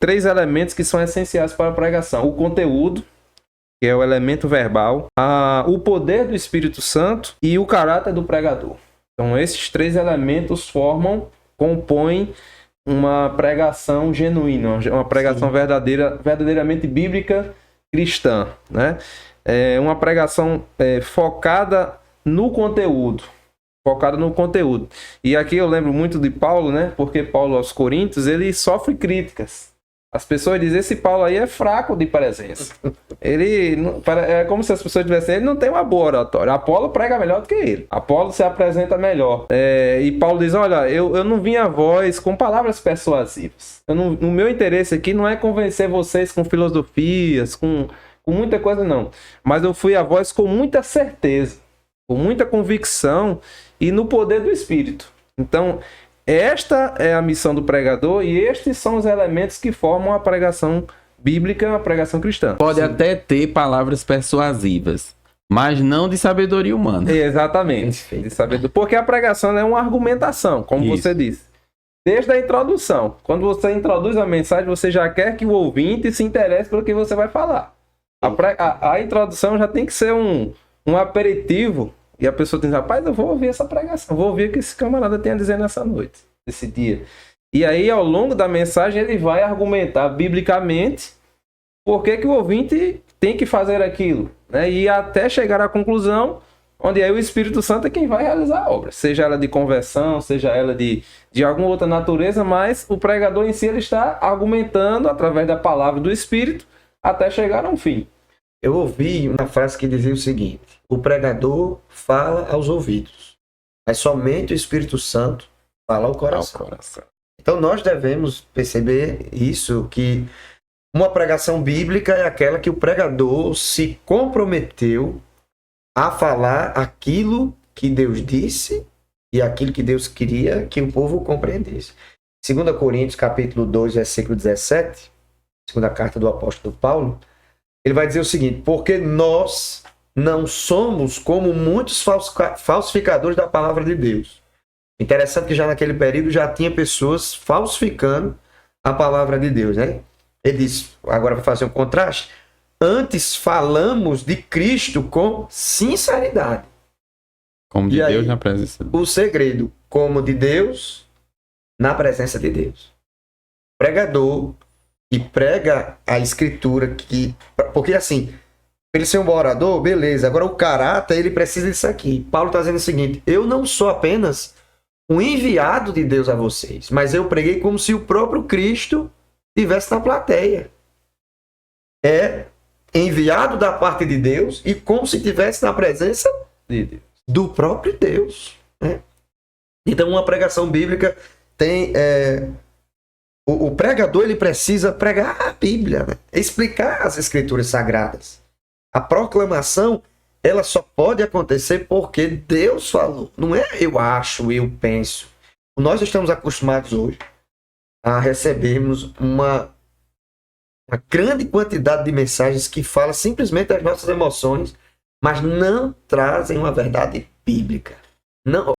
três elementos que são essenciais para a pregação. O conteúdo, que é o elemento verbal, o poder do Espírito Santo e o caráter do pregador. Então, esses três elementos compõem uma pregação genuína, uma pregação verdadeiramente bíblica cristã, né? É uma pregação focada no conteúdo. E aqui eu lembro muito de Paulo, né? Porque Paulo aos Coríntios, ele sofre críticas. As pessoas dizem, esse Paulo aí é fraco de presença. É como se as pessoas dissessem, ele não tem uma boa oratória. Apolo prega melhor do que ele. Apolo se apresenta melhor. E Paulo diz, olha, eu não vim a vós com palavras persuasivas. O meu interesse aqui não é convencer vocês com filosofias, com muita coisa, não. Mas eu fui a vós com muita certeza, com muita convicção e no poder do Espírito. Então, esta é a missão do pregador e estes são os elementos que formam a pregação bíblica, a pregação cristã. Pode até ter palavras persuasivas, mas não de sabedoria humana. Exatamente. De sabedoria. Porque a pregação é uma argumentação, como você disse. Desde a introdução. Quando você introduz a mensagem, você já quer que o ouvinte se interesse pelo que você vai falar. A introdução já tem que ser um aperitivo. E a pessoa diz, rapaz, eu vou ouvir essa pregação, vou ouvir o que esse camarada tem a dizer nessa noite, nesse dia. E aí, ao longo da mensagem, ele vai argumentar biblicamente por que o ouvinte tem que fazer aquilo, né? E até chegar à conclusão, onde aí o Espírito Santo é quem vai realizar a obra. Seja ela de conversão, seja ela de alguma outra natureza, mas o pregador em si ele está argumentando através da palavra do Espírito até chegar a um fim. Eu ouvi uma frase que dizia o seguinte: o pregador fala aos ouvidos, mas somente o Espírito Santo fala ao coração. Então nós devemos perceber isso, que uma pregação bíblica é aquela que o pregador se comprometeu a falar aquilo que Deus disse e aquilo que Deus queria que o povo compreendesse. 2 Coríntios capítulo 2, versículo 17, segunda carta do apóstolo Paulo, ele vai dizer o seguinte: porque nós não somos como muitos falsificadores da palavra de Deus. Interessante que já naquele período já tinha pessoas falsificando a palavra de Deus, né? Ele diz, agora para fazer um contraste, antes falamos de Cristo com sinceridade. Como de Deus na presença de Deus. O segredo, como de Deus na presença de Deus. Pregador e prega a escritura, porque assim, ele ser um bom orador, beleza, agora o caráter, ele precisa disso aqui. Paulo está dizendo o seguinte: eu não sou apenas um enviado de Deus a vocês, mas eu preguei como se o próprio Cristo estivesse na plateia. É enviado da parte de Deus e como se estivesse na presença de Deus, do próprio Deus, né? Então uma pregação bíblica tem... O pregador ele precisa pregar a Bíblia, né? Explicar as Escrituras Sagradas. A proclamação ela só pode acontecer porque Deus falou. Não é eu acho, eu penso. Nós estamos acostumados hoje a recebermos uma grande quantidade de mensagens que falam simplesmente das nossas emoções, mas não trazem uma verdade bíblica. Não,